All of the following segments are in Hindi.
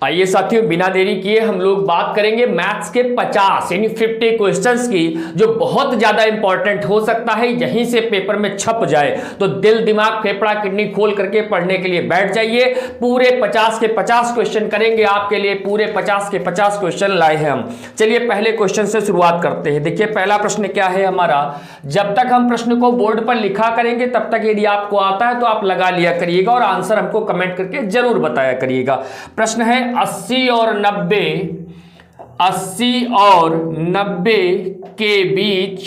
आइए साथियों, बिना देरी किए हम लोग बात करेंगे मैथ्स के 50 यानी 50 क्वेश्चंस की, जो बहुत ज्यादा इंपॉर्टेंट हो सकता है यहीं से पेपर में छप जाए। तो दिल दिमाग फेफड़ा किडनी खोल करके पढ़ने के लिए बैठ जाइए। पूरे 50 के 50 क्वेश्चन करेंगे आपके लिए, पूरे 50 के 50 क्वेश्चन लाए हैं हम। चलिए पहले क्वेश्चन से शुरुआत करते हैं। देखिए पहला प्रश्न क्या है हमारा, जब तक हम प्रश्न को बोर्ड पर लिखा करेंगे तब तक यदि आपको आता है तो आप लगा लिया करिएगा और आंसर हमको कमेंट करके जरूर बताया करिएगा। प्रश्न है 80 और 90 के बीच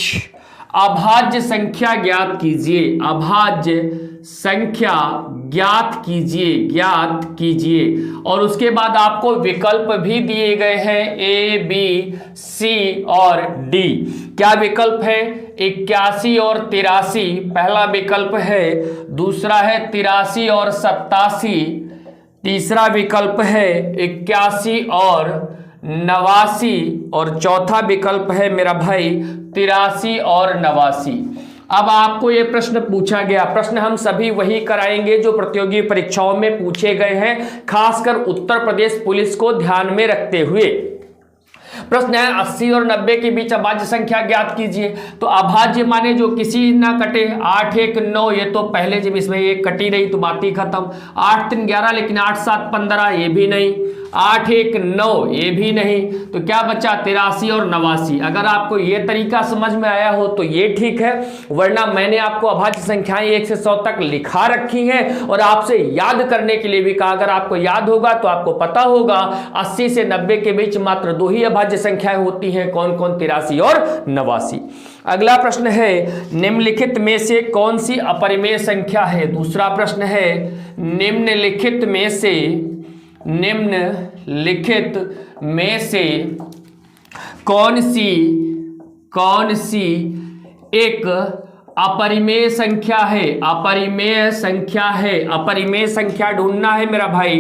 अभाज्य संख्या ज्ञात कीजिए। अभाज्य संख्या ज्ञात कीजिए और उसके बाद आपको विकल्प भी दिए गए हैं A, B, C और D। क्या विकल्प है? 81 और 83 पहला विकल्प है, दूसरा है 83 और 87, तीसरा विकल्प है 81 और 89 और चौथा विकल्प है मेरा भाई 83 और 89। अब आपको ये प्रश्न पूछा गया, प्रश्न हम सभी वही कराएंगे जो प्रतियोगी परीक्षाओं में पूछे गए हैं, खासकर उत्तर प्रदेश पुलिस को ध्यान में रखते हुए। प्रश्न है 80 और 90 के बीच अभाज्य संख्या ज्ञात कीजिए। तो अभाज्य माने जो किसी ना कटे, 8 1 9, ये तो पहले जब इसमें एक कटी रही तो बात ही खत्म। 8 3 11, लेकिन 8 7 15, ये भी नहीं। 8 1 9, ये भी नहीं। तो क्या बचा? 83 और 89। अगर आपको ये तरीका समझ में आया हो तो ये ठीक है, वरना मैंने आपको अभाज्य संख्याएं 1 से 100 तक लिखा रखी हैं और आपसे याद करने के लिए भी कहा। अगर आपको याद होगा तो आपको पता होगा 80 से 90 के बीच मात्र 2 ही अभाज्य संख्याएं होती हैं। कौन कौन? 83 और 89। अगला प्रश्न है निम्नलिखित में से कौन सी अपरिमेय संख्या है? दूसरा प्रश्न है निम्नलिखित में से कौन सी एक अपरिमेय संख्या है? अपरिमेय संख्या ढूंढना है मेरा भाई,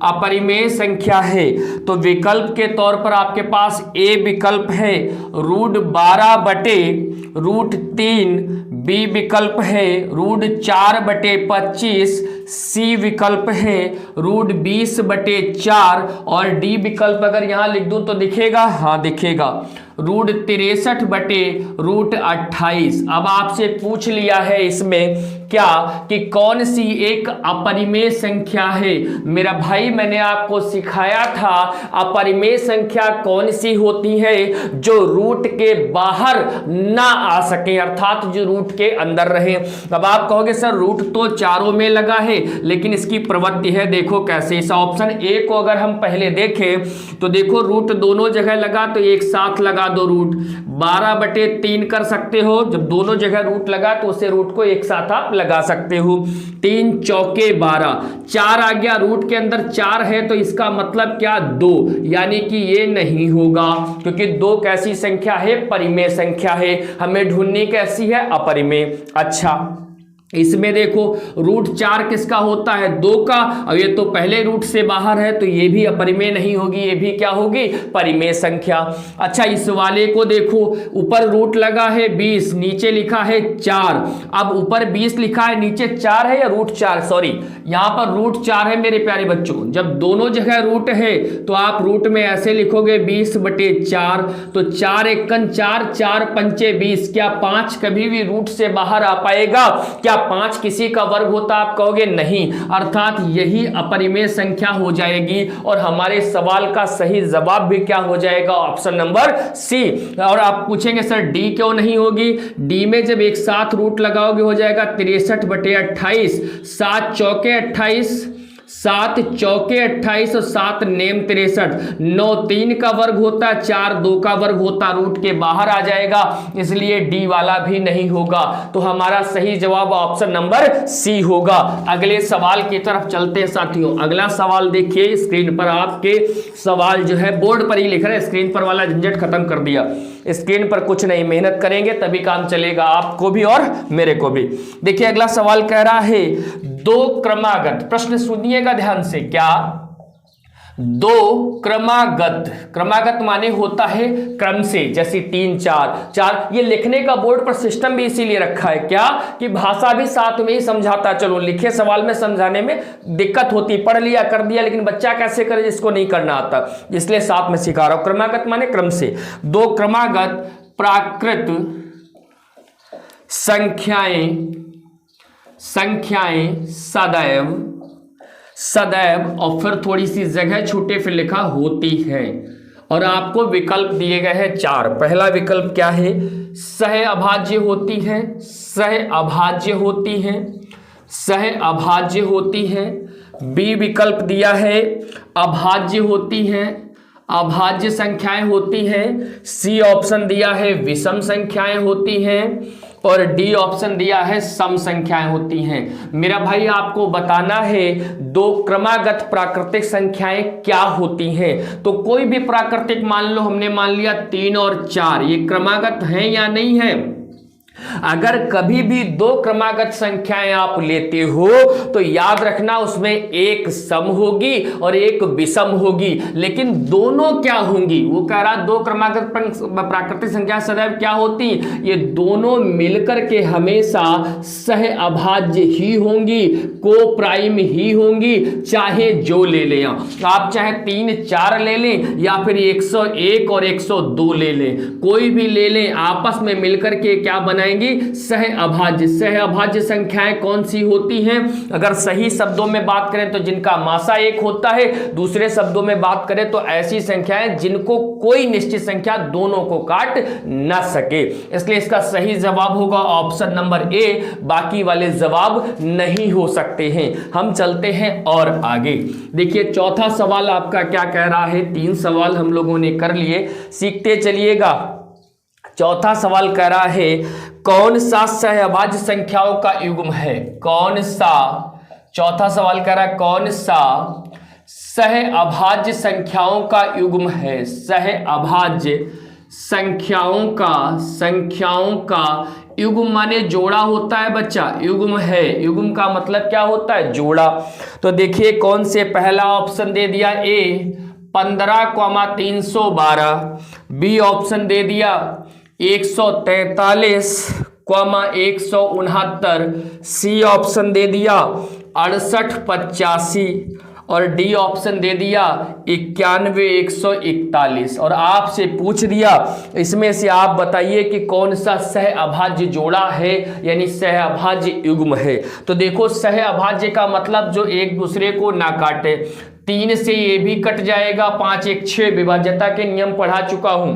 अपरिमेय संख्या है। तो विकल्प के तौर पर आपके पास ए विकल्प है √12/√3, बी विकल्प है √4/25, सी विकल्प है √20/4 और डी विकल्प अगर यहां लिख दूं तो दिखेगा, हाँ दिखेगा, √63/√28। अब आपसे पूछ लिया है इसमें क्या कि कौन सी एक अपरिमेय संख्या है। मेरा भाई मैंने आपको सिखाया था अपरिमेय संख्या कौन सी होती है, जो रूट के बाहर ना आ सके, अर्थात जो रूट के अंदर रहे। अब आप कहोगे सर रूट तो चारों में लगा है, लेकिन इसकी प्रवृत्ति है, देखो कैसे। इस ऑप्शन ए को अगर हम पहले देखें तो देखो रूट दोनों जगह लगा, तो एक साथ लगा दो रूट। 12/3 कर सकते हो, जब दोनों जगह रूट लगा तो उसे रूट को एक साथ आप लगा सकते हो। 3 चौके 12, 4 आ गया, रूट के अंदर 4 है तो इसका मतलब क्या? 2, यानी कि ये नहीं होगा, क्योंकि 2 कैसी संख्या है? परिमेय संख्या है। हमें ढूंढनी कैसी है? अपरिमेय। अच्छा इसमें देखो √4 किसका होता है? 2 का, और ये तो पहले रूट से बाहर है तो ये भी अपरिमेय नहीं होगी, ये भी क्या होगी? परिमेय संख्या। अच्छा इस वाले को देखो, ऊपर रूट लगा है 20, नीचे लिखा है 4। अब ऊपर 20 लिखा है, नीचे 4 है या √4? सॉरी, यहां पर √4 है मेरे प्यारे बच्चों। जब दोनों जगह रूट है तो आप रूट में ऐसे लिखोगे 20/4, तो 4 एकन 4, 4 पंचे 20। क्या 5 कभी भी रूट से बाहर आ पाएगा? क्या 5 किसी का वर्ग होता? आप कहोगे नहीं, अर्थात यही अपरिमेय संख्या हो जाएगी और हमारे सवाल का सही जवाब भी क्या हो जाएगा? Option number C. और आप पूछेंगे सर डी क्यों नहीं होगी? डी में जब एक साथ रूट लगाओगे हो जाएगा 63/28, 7 चौके 28, 7 चौके 28 और 7 नेम 63, 9 3 का वर्ग होता है, 4 2 का वर्ग होता, रूट के बाहर आ जाएगा, इसलिए डी वाला भी नहीं होगा। तो हमारा सही जवाब ऑप्शन नंबर सी होगा। अगले सवाल की तरफ चलते हैं साथियों। अगला सवाल देखिए स्क्रीन पर, आपके सवाल जो है बोर्ड पर ही लिख रहे हैं, स्क्रीन पर वाला झंझट खत्म कर दिया। स्क्रीन पर कुछ नहीं, मेहनत करेंगे तभी काम चलेगा, आपको भी और मेरे को भी। देखिए अगला सवाल कह रहा है 2 क्रमागत, प्रश्न सुनिएगा ध्यान से, क्या दो क्रमागत, क्रमागत माने होता है क्रम से, जैसे 3 4 4। ये लिखने का बोर्ड पर सिस्टम भी इसीलिए रखा है क्या कि भाषा भी साथ में ही समझाता। चलो लिखे सवाल में समझाने में दिक्कत होती, पढ़ लिया कर दिया, लेकिन बच्चा कैसे करे जिसको नहीं करना आता, इसलिए साथ में सिखा रहा हूं। क्रमागत माने क्रम से। दो क्रमागत प्राकृत संख्याएं सदैव और फिर थोड़ी सी जगह छूटे फिर लिखा होती है। और आपको विकल्प दिए गए हैं 4। पहला विकल्प क्या है, सह अभाज्य होती है, सह अभाज्य होती है, सह अभाज्य होती है। बी विकल्प दिया है अभाज्य होती है, अभाज्य संख्याएं होती हैं। सी ऑप्शन दिया है विषम संख्याएं होती हैं, और डी ऑप्शन दिया है सम संख्याएं होती हैं। मेरा भाई आपको बताना है दो क्रमागत प्राकृतिक संख्याएं क्या होती हैं। तो कोई भी प्राकृतिक मान लो, हमने मान लिया 3 और 4, ये क्रमागत हैं या नहीं है। अगर कभी भी दो क्रमागत संख्याएं आप लेते हो तो याद रखना उसमें एक सम होगी और एक विषम होगी, लेकिन दोनों क्या होंगी, वो कह रहा दो क्रमागत प्राकृतिक संख्या सदैव क्या होती, ये दोनों मिलकर के हमेशा सह अभाज्य ही होंगी, को प्राइम ही होंगी, चाहे जो ले लें आप, चाहे 3 4 ले लें या फिर 101 और 102 ले लें, कोई भी ले लें, आपस में मिलकर के क्या बनाएंगे, सह अभाज्य। सह अभाज्य संख्याएं कौन सी होती हैं, अगर सही शब्दों में बात करें तो जिनका मासा 1 होता है, दूसरे शब्दों में बात करें तो ऐसी संख्याएं जिनको कोई निश्चित संख्या दोनों को काट ना सके। इसलिए इसका सही जवाब होगा ऑप्शन नंबर ए, बाकी वाले जवाब नहीं हो सकते हैं। हम चलते हैं और आगे। देखिए चौथा सवाल आपका क्या कह रहा है, 3 सवाल हम लोगों ने कर लिए, सीखते चलिएगा। चौथा सवाल कह रहा है कौन सा सहअभाज्य संख्याओं का युग्म है, कौन सा, चौथा सवाल कह रहा है कौन सा सहअभाज्य संख्याओं का युग्म है, सहअभाज्य संख्याओं का युग्म माने जोड़ा होता है बच्चा, युग्म है, युग्म का मतलब क्या होता है, जोड़ा। तो देखिए कौन से, पहला ऑप्शन दे दिया ए 15,312, बी ऑप्शन दे दिया 143,169, सी ऑप्शन दे दिया 6885 और डी ऑप्शन दे दिया 91,141। और आपसे पूछ दिया इसमें से आप बताइए कि कौन सा सहअभाज्य जोड़ा है, यानी सहअभाज्य युग्म है। तो देखो सहअभाज्य का मतलब जो एक दूसरे को ना काटे, 3 से ये भी कट जाएगा, 5 1 6 विभाज्यता के नियम पढ़ा चुका हूं,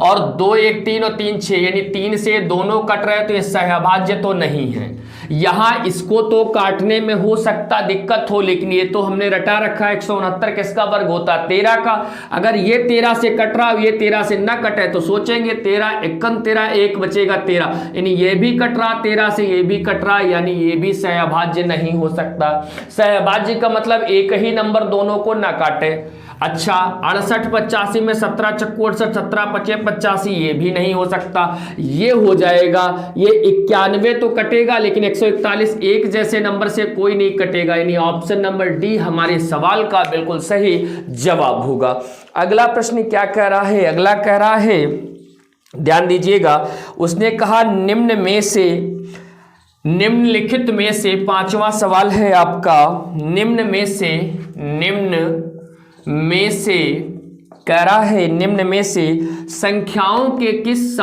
और 2 1 3 और 3 6, यानी 3 से दोनों कट रहे तो ये सहअभाज्य तो नहीं है। यहां इसको तो काटने में हो सकता दिक्कत हो, लेकिन ये तो हमने रटा रखा है 169 किसका वर्ग होता है, 13 का। अगर ये 13 से कट रहा, ये 13 से ना कटे तो सोचेंगे 13 51 13 1 बचेगा 13, यानी ये भी कट रहा 13 से, ये भी कट रहा, यानी ये भी सहअभाज्य नहीं हो सकता। सहअभाज्य का मतलब एक ही नंबर दोनों को ना काटे। अच्छा 68 85 में 17 चक्कू 68, 17 5 85, ये भी नहीं हो सकता। ये हो जाएगा, ये 91 तो कटेगा लेकिन 141 एक जैसे नंबर से कोई नहीं कटेगा, यानी ऑप्शन नंबर डी हमारे सवाल का बिल्कुल सही जवाब होगा। अगला प्रश्न क्या कह रहा है, अगला कह रहा है, ध्यान दीजिएगा, उसने कहा निम्नलिखित में से 5वां सवाल है आपका, निम्न में से संख्याओं के किस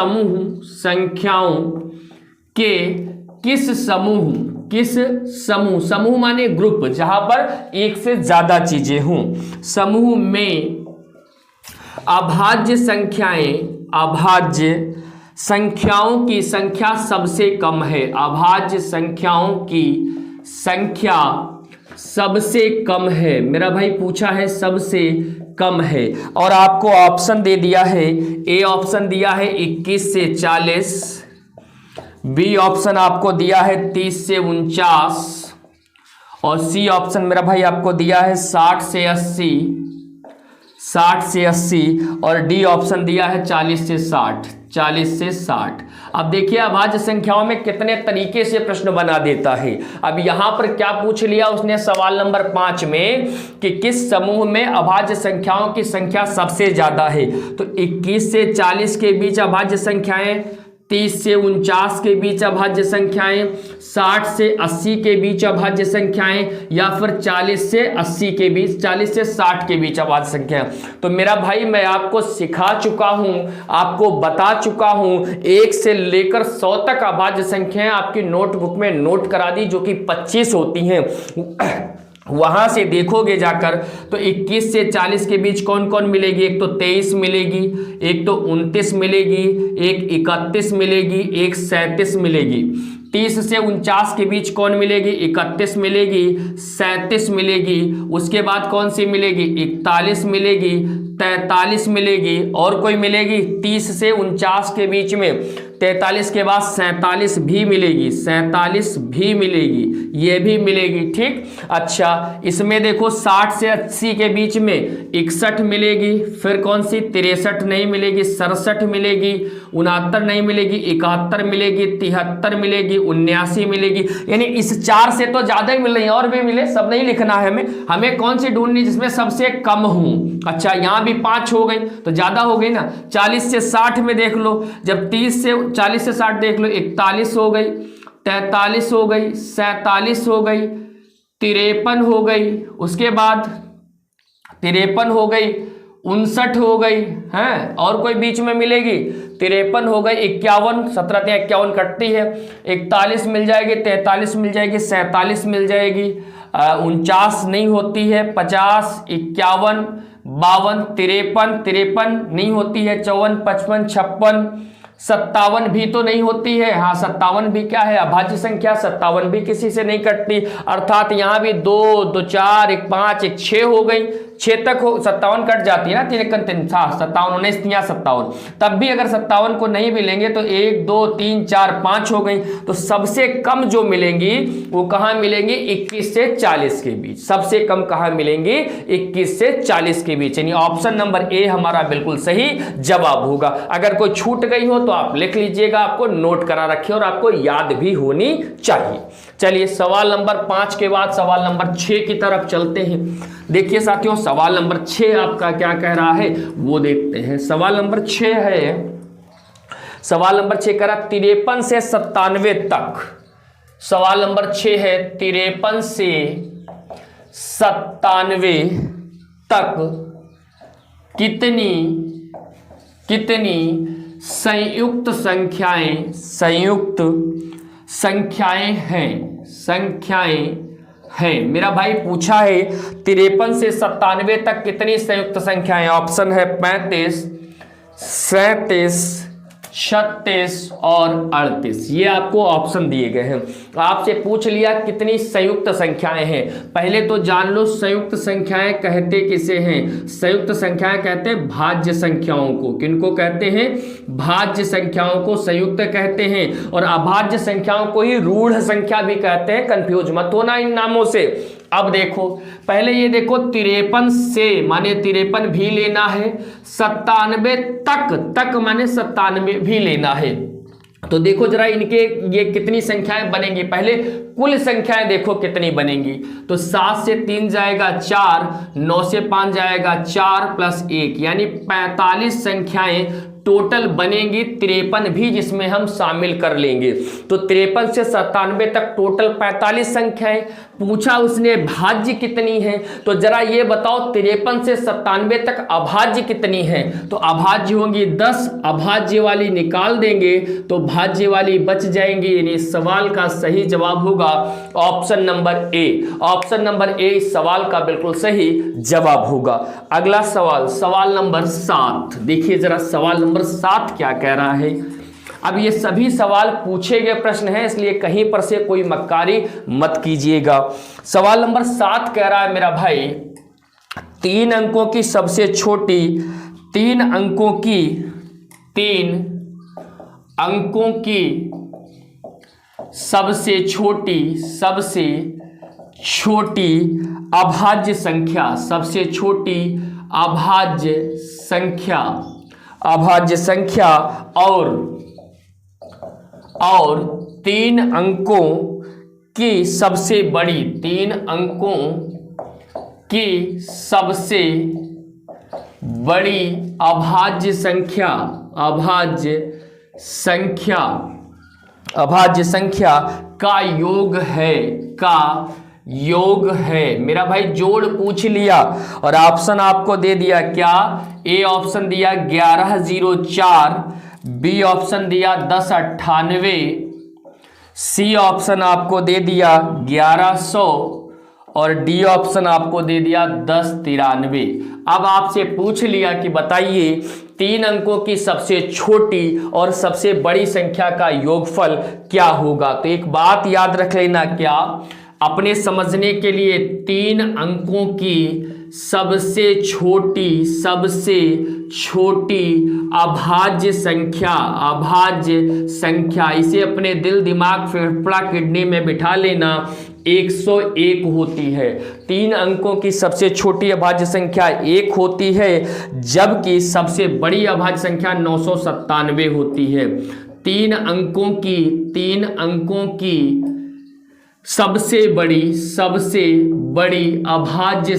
समूह माने ग्रुप, जहां पर एक से ज्यादा चीजें हों, समूह में अभाज्य संख्याओं की संख्या सबसे कम है, अभाज्य संख्याओं की संख्या सबसे कम है। मेरा भाई पूछा है सबसे कम है, और आपको ऑप्शन दे दिया है, ए ऑप्शन दिया है 21 से 40, बी ऑप्शन आपको दिया है 30 से 49, और सी ऑप्शन मेरा भाई आपको दिया है 60 से 80, और डी ऑप्शन दिया है 40 से 60। 40 से 60। अब देखिए अभाज्य संख्याओं में कितने तरीके से प्रश्न बना देता है। अब यहां पर क्या पूछ लिया उसने सवाल नंबर 5 में कि किस समूह में अभाज्य संख्याओं की संख्या सबसे ज्यादा है। तो 21 से 40 के बीच अभाज्य संख्याएं, 30 से 49 के बीच अभाज्य संख्याएं, 60 से 80 के बीच अभाज्य संख्याएं, या फिर 40 से 80 के बीच, 40 से 60 के बीच अभाज्य संख्याएं। तो मेरा भाई मैं आपको सिखा चुका हूं, आपको बता चुका हूं, 1 से लेकर 100 तक अभाज्य संख्याएं आपकी नोटबुक में नोट करा दी, जो कि 25 होती हैं। वहां से देखोगे जाकर तो 21 से 40 के बीच कौन कौन मिलेगी, एक तो 23 मिलेगी, एक तो 29 मिलेगी, एक 31 मिलेगी, एक 37 मिलेगी। 30 से 49 के बीच कौन मिलेगी, 31 मिलेगी, 37 मिलेगी। उसके बाद कौन सी मिलेगी, 41 मिलेगी, 43 मिलेगी, और कोई मिलेगी 30 से 49 के बीच में 43 के बाद 47 भी मिलेगी, 47 भी मिलेगी, ये भी मिलेगी। ठीक, अच्छा इसमें देखो 60 से 80 के बीच में 61 मिलेगी, फिर कौन सी 63 नहीं मिलेगी, 67 मिलेगी, 69 नहीं मिलेगी, 71 मिलेगी, 73 मिलेगी, 79 मिलेगी। यानी इस 4 से तो ज्यादा ही मिल रही है, और भी मिले, सब नहीं लिखना है हमें कौन सी ढूंढनी जिसमें सबसे कम हो। अच्छा यहाँ भी 5 हो गई तो ज्यादा हो गई ना। 40 से 60 में देख लो, जब 40 से 60 देख लो, 41 हो गई, 43 हो गई, 47 हो गई, 53 हो गई, उसके बाद 53 हो गई, 59 हो गई है, और कोई बीच में मिलेगी, 53 हो गई, 51, 17 से 51 कटती है, 41 मिल जाएगी, 43 मिल जाएगी, 47 मिल जाएगी, 49 नहीं होती है, 50, 51, 52, 53 नहीं होती है, 54, 55, 56, 57 भी तो नहीं होती है। हाँ 57 भी क्या है, अभाज्य संख्या, 57 भी किसी से नहीं कटती। अर्थात यहाँ भी 2, 2, 4, 1, 5, 1, 6 हो गई, 6 तक हो, 57 कट जाती है ना, 3 1 3 57, 19 या 57। तब भी अगर 57 को नहीं मिलेंगे तो 1, 2, 3, 4, 5 हो गई। तो सबसे कम जो मिलेंगी वो कहाँ मिलेंगी, 21 से 40 के बीच। सबसे कम कहाँ मिलेंगी, 21 से 40 के बीच। यानी ऑप्शन नंबर ए हमारा बिल्कुल सही जवाब होगा। अगर कोई छूट गई हो तो आप लिख लीजिएगा, आपको नोट करा रखिए और आपको याद भी होनी चाहिए। चलिए सवाल नंबर 5 के बाद सवाल नंबर 6 की तरफ चलते हैं। देखिए साथियों सवाल नंबर 6 आपका क्या कह रहा है वो देखते हैं। सवाल नंबर 6 है, सवाल नंबर 6 कह रहा 53 से 97 तक। सवाल नंबर 6 है 53 से 97 तक कितनी संयुक्त संख्याएं हैं। मेरा भाई पूछा है 53 से 97 तक कितनी संयुक्त संख्याएं। ऑप्शन है 35, 37, 36 और 38। ये आपको ऑप्शन दिए गए हैं। आपसे पूछ लिया कितनी संयुक्त संख्याएं हैं। पहले तो जान लो संयुक्त संख्याएं कहते किसे हैं। संयुक्त संख्याएं कहते हैं भाज्य संख्याओं को। किनको कहते हैं, भाज्य संख्याओं को संयुक्त कहते हैं। और अभाज्य संख्याओं को ही रूढ़ संख्या भी कहते हैं। कंफ्यूज मत होना इन नामों से। अब देखो पहले ये देखो 53 से माने 53 भी लेना है, 97 तक माने 97 भी लेना है। तो देखो जरा इनके ये कितनी संख्याएं बनेंगी। पहले कुल संख्याएं देखो कितनी बनेंगी। तो 7 से 3 जाएगा 4, 9 से 5 जाएगा 4 प्लस 1 यानी 45 संख्याएं टोटल बनेंगी। 53 भी जिसमें हम शामिल कर लेंगे। तो 53 से 97 तक टोटल 45 संख्याएं। पूछा उसने भाज्य कितनी है, तो जरा ये बताओ 53 से 97 तक अभाज्य कितनी है। तो अभाज्य होंगी 10, अभाज्य वाली निकाल देंगे तो भाज्य वाली बच जाएंगी। यानी सवाल का सही जवाब होगा option number A. Option number A इस सवाल का बिल्कुल सही जवाब होगा। अगला सवाल, सवाल नंबर 7। देखिए जरा सवाल नंबर 7 क्या कह रहा है। अब ये सभी सवाल पूछे गए प्रश्न हैं, इसलिए कहीं पर से कोई मक्कारी मत कीजिएगा। सवाल नंबर 7 कह रहा है मेरा भाई 3 अंकों की सबसे छोटी 3 अंकों की सबसे छोटी अभाज्य संख्या, सबसे छोटी अभाज्य संख्या अभाज्य संख्या और 3 अंकों की सबसे बड़ी, 3 अंकों की सबसे बड़ी अभाज्य संख्या, अभाज्य संख्या का योग है। मेरा भाई जोड़ पूछ लिया और ऑप्शन आपको दे दिया क्या, ए ऑप्शन दिया 1104, बी ऑप्शन दिया 1098, सी ऑप्शन आपको दे दिया 1100 और डी ऑप्शन आपको दे दिया 1093। अब आपसे पूछ लिया कि बताइए 3 अंकों की सबसे छोटी और सबसे बड़ी संख्या का योगफल क्या होगा। तो एक बात याद रख लेना, क्या अपने समझने के लिए 3 अंकों की सबसे छोटी अभाज्य संख्या, इसे अपने दिल दिमाग फेफड़ा किडनी में बिठा लेना, 101 होती है। 3 अंकों की सबसे छोटी अभाज्य संख्या 1 होती है, जबकि सबसे बड़ी अभाज्य संख्या 997 होती है। 3 अंकों की सबसे बड़ी अभाज्य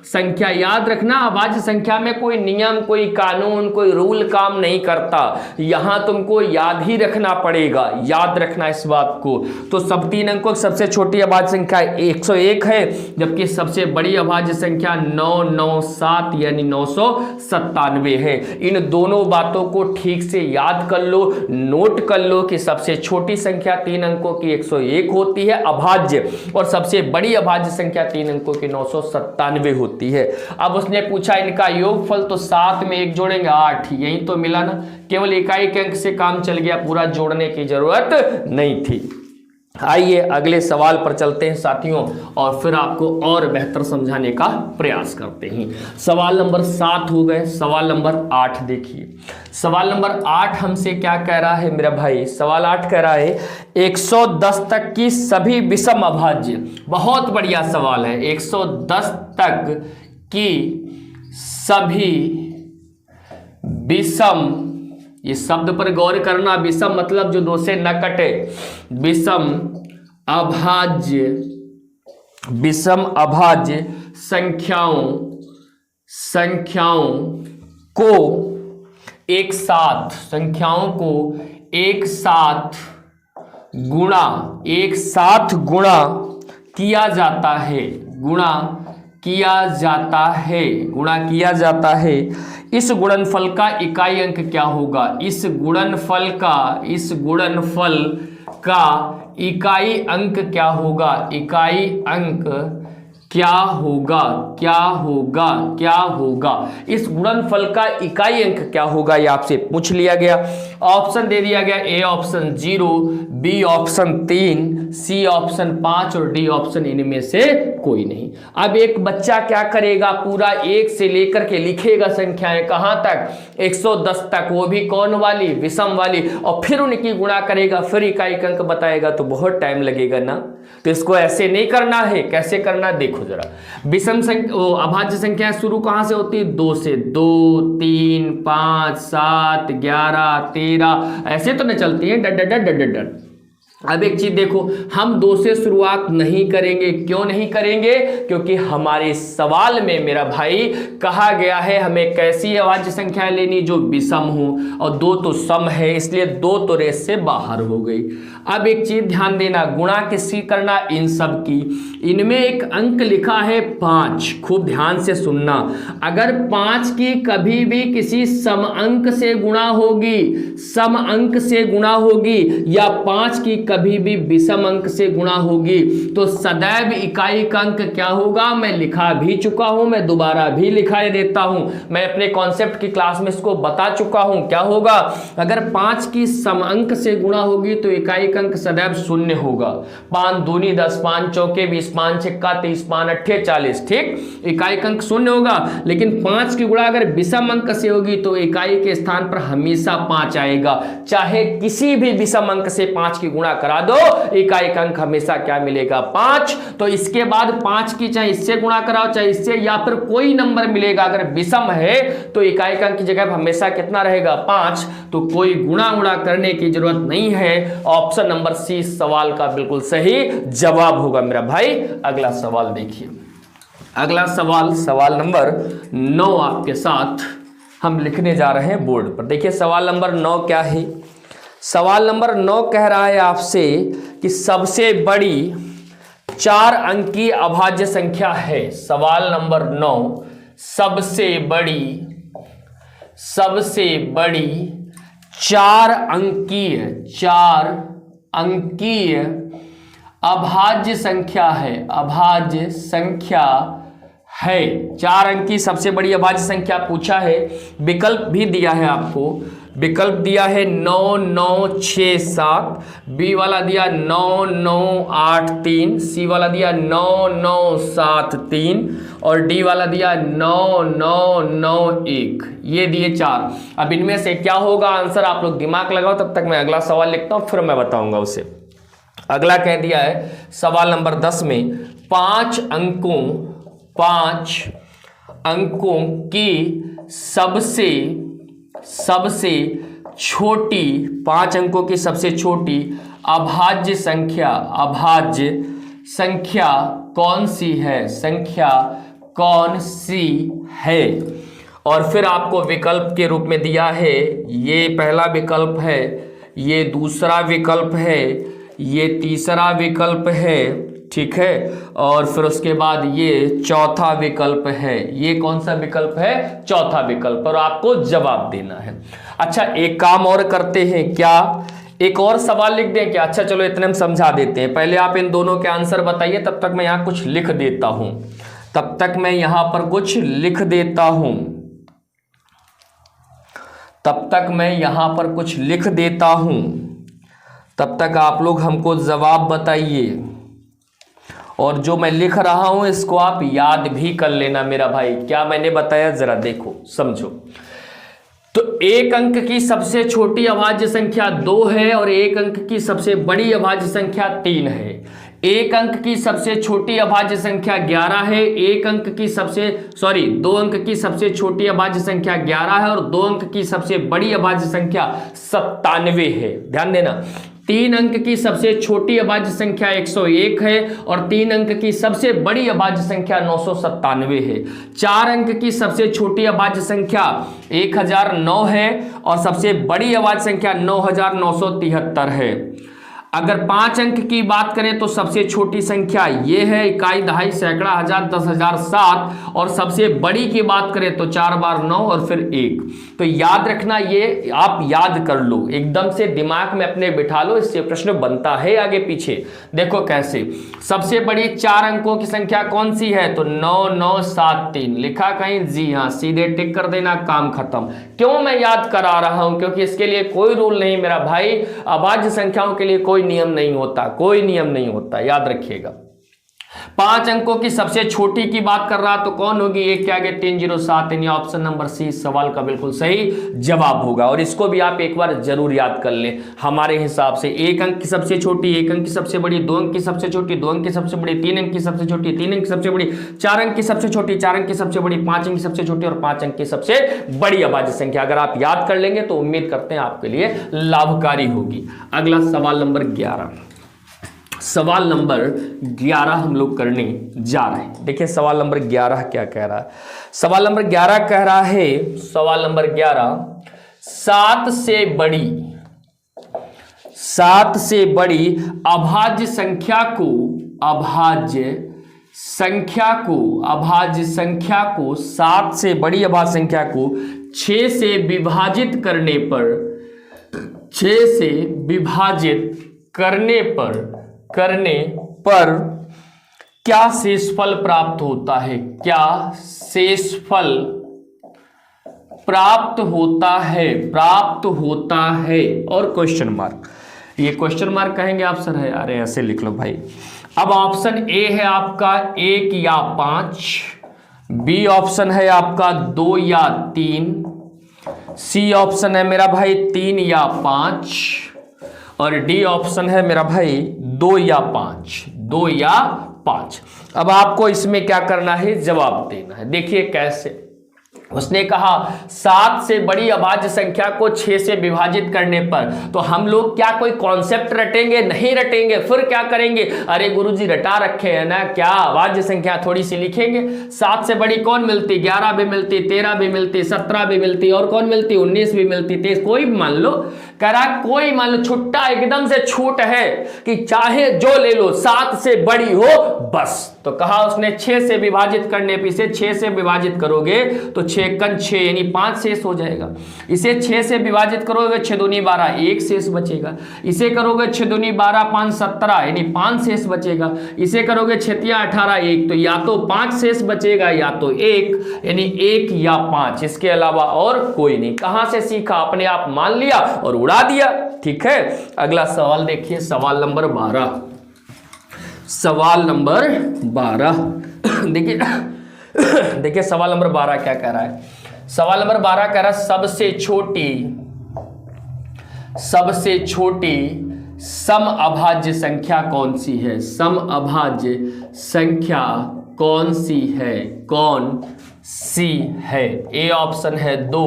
संख्या याद रखना। अभाज्य संख्या में कोई नियम, कोई कानून, कोई रूल काम नहीं करता, यहां तुमको याद ही रखना पड़ेगा, याद रखना इस बात को। तो सब 3 अंकों की सबसे छोटी अभाज्य संख्या 101 है, जबकि सबसे बड़ी अभाज्य संख्या 997 यानी 997 है। इन दोनों बातों को ठीक से याद कर लो, नोट कर लो कि सबसे छोटी संख्या 3 अंकों की 101 होती है अभाज्य, और सबसे बड़ी अभाज्य संख्या 3 अंकों की 997 होती है। अब उसने पूछा इनका योगफल, तो 7 में 1 जोड़ेंगे 8, यही तो मिला ना, केवल इकाई के अंक से काम चल गया, पूरा जोड़ने की जरूरत नहीं थी। आइए अगले सवाल पर चलते हैं साथियों, और फिर आपको और बेहतर समझाने का प्रयास करते हैं। सवाल नंबर 7 हो गए, सवाल नंबर 8 देखिए। सवाल नंबर 8 हमसे क्या कह रहा है मेरा भाई, सवाल 8 कह रहा है 110 तक की सभी विषम अभाज्य, बहुत बढ़िया सवाल है, 110 तक की सभी विषम, ये शब्द पर गौर करना, विषम मतलब जो 2 से न कटे, विषम अभाज्य संख्याओं को एक साथ गुणा किया जाता है। इस गुणनफल का इकाई अंक क्या होगा, इस गुणनफल का इकाई अंक क्या होगा, इकाई अंक क्या होगा, इस गुणनफल का इकाई अंक क्या होगा, ये आपसे पूछ लिया गया। ऑप्शन दे दिया गया, A option 0, B option 3, C option 5 और डी ऑप्शन इनमें से कोई नहीं। अब एक बच्चा क्या करेगा, पूरा 1 से लेकर के लिखेगा संख्याएं, कहां तक, 110 तक, वो भी कौन वाली, विषम वाली, और फिर उनकी गुणा करेगा, फिर इकाई अंक बताएगा, तो बहुत टाइम लगेगा ना। तो इसको ऐसे नहीं करना है, कैसे करना देखो जरा। विषम अभाज्य संख्या शुरू कहां से होती है, 2 से, 2, 3, 5, 7, 11, 13, ऐसे तो न चलती है डर। अब एक चीज देखो, हम 2 से शुरुआत नहीं करेंगे, क्यों नहीं करेंगे, क्योंकि हमारे सवाल में मेरा भाई कहा गया है हमें कैसी अभाज्य संख्याएं लेनी जो विषम हो, और 2 तो सम है, इसलिए 2 तो रेस से बाहर हो गई। अब एक चीज ध्यान देना, गुणा किसकी करना, इन सब की। इनमें एक अंक लिखा है 5, खूब ध्यान से सुनना। अगर 5 की कभी भी किसी सम अंक से गुणा होगी, या 5 की कभी भी विषम अंक से गुणा होगी, तो सदैव इकाई का अंक क्या होगा, मैं लिखा भी चुका हूं, मैं दोबारा भी लिखाई देता हूं, मैं अपने कॉन्सेप्ट की क्लास में इसको बता चुका हूं। क्या होगा, अगर 5 की सम अंक से गुणा होगी तो इकाई का अंक सदैव 0 होगा। 5 दूनी 10, 5 चौके 20, 5 छक्का 30, 5 अट्ठे 40, ठीक, इकाई का अंक 0 होगा। लेकिन 5 की गुणा अगर विषम अंक से होगी तो इकाई के स्थान पर हमेशा 5 आएगा, चाहे किसी भी विषम अंक से 5 की गुणा करा दो, इकाई का अंक हमेशा क्या मिलेगा 5। तो इसके बाद 5 की चाहे इससे गुणा कराओ चाहे इससे, या फिर कोई नंबर मिलेगा अगर विषम है तो इकाई का अंक की जगह हमेशा कितना रहेगा 5। तो कोई गुणा करने की जरूरत नहीं है। ऑप्शन नंबर सी सवाल का बिल्कुल सही जवाब होगा मेरा भाई। अगला सवाल देखिए, अगला सवाल सवाल नंबर 9 आपके साथ हम लिखने जा रहे हैं बोर्ड पर। देखिए सवाल नंबर 9 क्या है। सवाल नंबर 9 कह रहा है आपसे कि सबसे बड़ी 4 अंकी अभाज्य संख्या है। सवाल नंबर 9, सबसे बड़ी 4 अंकीय अभाज्य संख्या है। अभाज्य संख्या है 4 अंकी सबसे बड़ी अभाज्य संख्या पूछा है। विकल्प भी दिया है आपको, विकल्प दिया है 9 9 6 7, बी वाला दिया 9 9 8 3, सी वाला दिया 9 9 7 3 और डी वाला दिया 9 9 9 1। ये दिए 4। अब इनमें से क्या होगा आंसर, आप लोग दिमाग लगाओ, तब तक मैं अगला सवाल लिखता हूं फिर मैं बताऊंगा उसे। अगला कह दिया है सवाल नंबर 10 में 5 अंकों की सबसे छोटी 5 अंकों की सबसे छोटी अभाज्य संख्या कौन सी है। और फिर आपको विकल्प के रूप में दिया है, ये पहला विकल्प है, ये दूसरा विकल्प है, ये तीसरा विकल्प है, ठीक है, और फिर उसके बाद ये चौथा विकल्प है। ये कौन सा विकल्प है, चौथा विकल्प, और आपको जवाब देना है। अच्छा एक काम और करते हैं क्या, एक और सवाल लिख दें क्या? अच्छा चलो इतने हम समझा देते हैं, पहले आप इन दोनों के आंसर बताइए, तब तक मैं यहां कुछ लिख देता हूं, तब तक आप लोग हमको जवाब बताइए। और जो मैं लिख रहा हूं इसको आप याद भी कर लेना मेरा भाई। क्या मैंने बताया जरा देखो समझो। तो 1 अंक की सबसे छोटी अभाज्य संख्या 2 है और 1 अंक की सबसे बड़ी अभाज्य संख्या 3 है। 1 अंक की सबसे छोटी अभाज्य संख्या 11 है, 2 अंक की सबसे छोटी अभाज्य संख्या 11 है और 2 अंक की सबसे बड़ी अभाज्य संख्या 97 है। ध्यान देना, 3 अंक की सबसे छोटी अभाज्य संख्या 101 है और 3 अंक की सबसे बड़ी अभाज्य संख्या 997 है। 4 अंक की सबसे छोटी अभाज्य संख्या 1009 है और सबसे बड़ी अभाज्य संख्या 9973 है। अगर 5 अंक की बात करें तो सबसे छोटी संख्या ये है, इकाई, दहाई, सैकड़ा, हजार, 10,000, 7, और सबसे बड़ी की बात करें तो 4 बार 9 और फिर 1। तो याद रखना, ये आप याद कर लो, एकदम से दिमाग में अपने बिठा लो, इससे प्रश्न बनता है आगे पीछे। देखो कैसे, सबसे बड़ी 4 अंकों की संख्या कौन सी है, तो 9973 लिखा कहीं, जी हाँ, सीधे टिक कर देना, काम खत्म। क्यों मैं याद करा रहा हूं, क्योंकि इसके लिए कोई रूल नहीं मेरा भाई, अभाज्य संख्याओं के लिए कोई नियम नहीं होता, याद रखिएगा। 5 अंकों की सबसे छोटी की बात कर रहा तो कौन होगी, एक के आगे 307, यानी ऑप्शन नंबर सी सवाल का बिल्कुल सही जवाब होगा। और इसको भी आप एक बार जरूर याद कर लें हमारे हिसाब से। 1 अंक की सबसे छोटी, 1 अंक की सबसे बड़ी, 2 अंक की सबसे छोटी, 2 अंक की सबसे बड़ी, 3 अंक की सबसे छोटी, 3 अंक की सबसे बड़ी, 4 अंक की सबसे छोटी, 4 अंक की सबसे बड़ी, 5 अंक की सबसे छोटी और 5 अंक की सबसे बड़ी अभाज्य संख्या। अगर आप याद कर लेंगे तो उम्मीद करते हैं आपके लिए लाभकारी होगी। अगला सवाल नंबर 11, सवाल नंबर 11 हम लोग करने जा रहे हैं। देखिए सवाल नंबर 11 क्या कह रहा है। सवाल नंबर 11 कह रहा है, सवाल नंबर 11, 7 से बड़ी अभाज्य संख्या को 7 से बड़ी अभाज्य संख्या को 6 से विभाजित करने पर क्या शेषफल प्राप्त होता है, प्राप्त होता है और क्वेश्चन मार्क। ये क्वेश्चन मार्क कहेंगे आप सर है, अरे ऐसे लिख लो भाई। अब ऑप्शन ए है आपका 1 या 5, बी ऑप्शन है आपका 2 या 3, सी ऑप्शन है मेरा भाई 3 या 5, और डी ऑप्शन है मेरा भाई 2 या 5, 2 या 5। अब आपको इसमें क्या करना है, जवाब देना है। देखिए कैसे, उसने कहा 7 से बड़ी अभाज्य संख्या को 6 से विभाजित करने पर, तो हम लोग क्या कोई कॉन्सेप्ट रटेंगे? नहीं रटेंगे। फिर क्या करेंगे? अरे गुरुजी रटा रखे हैं ना, क्या अभाज्य संख्या थोड़ी सी लिखेंगे। 7 से बड़ी कौन मिलती? 11 भी मिलती, 13 भी मिलती, 17 भी मिलती, और कौन मिलती? 19 भी मिलती, 23, कोई मान लो। कह रहा कोई मान लो, छुट्टा एकदम से छूट है कि चाहे जो ले लो, 7 से बड़ी हो बस। तो कहा उसने 6 से विभाजित करने पे, इसे 6 से विभाजित करोगे तो 6 कन 6 यानी 5 शेष हो जाएगा। इसे 6 से विभाजित करोगे 6 दूनी 12, 1 शेष बचेगा। इसे करोगे 6 दूनी 12, 5 17 यानी 5 शेष बचेगा। इसे करोगे 6 तिया 18, 1, तो या तो 5 शेष बचेगा या तो 1, यानी 1 या 5, इसके अलावा और कोई नहीं। कहां से सीखा? अपने आप मान लिया और उड़ा दिया। ठीक है, अगला सवाल देखिए, सवाल नंबर 12। सवाल नंबर 12 देखिए सवाल नंबर 12 क्या कह रहा है। सवाल नंबर 12 कह रहा है सबसे छोटी सम अभाज्य संख्या कौन सी है? सम अभाज्य संख्या कौन सी है? कौन सी है? ए ऑप्शन है 2,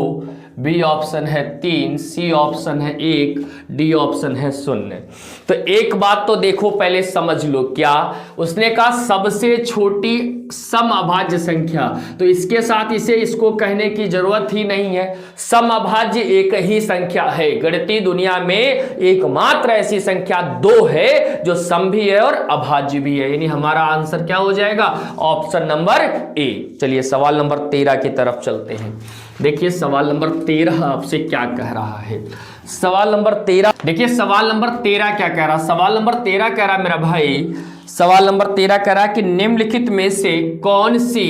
बी ऑप्शन है 3, सी ऑप्शन है 1, डी ऑप्शन है 0। तो एक बात तो देखो पहले समझ लो, क्या उसने कहा सबसे छोटी सम अभाज्य संख्या, तो इसके साथ इसको कहने की जरूरत ही नहीं है। सम अभाज्य एक ही संख्या है, गणितीय दुनिया में एकमात्र ऐसी संख्या 2 है जो सम भी है और अभाज्य भी है, यानी हमारा आंसर क्या हो जाएगा? Option number A. चलिए सवाल नंबर 13 की तरफ चलते हैं। देखिए सवाल नंबर 13 आपसे क्या कह रहा है। सवाल नंबर 13, देखिए सवाल नंबर 13 क्या कह रहा है। सवाल नंबर 13 कह रहा है मेरा भाई, सवाल नंबर 13 कह रहा है कि निम्नलिखित में से कौन सी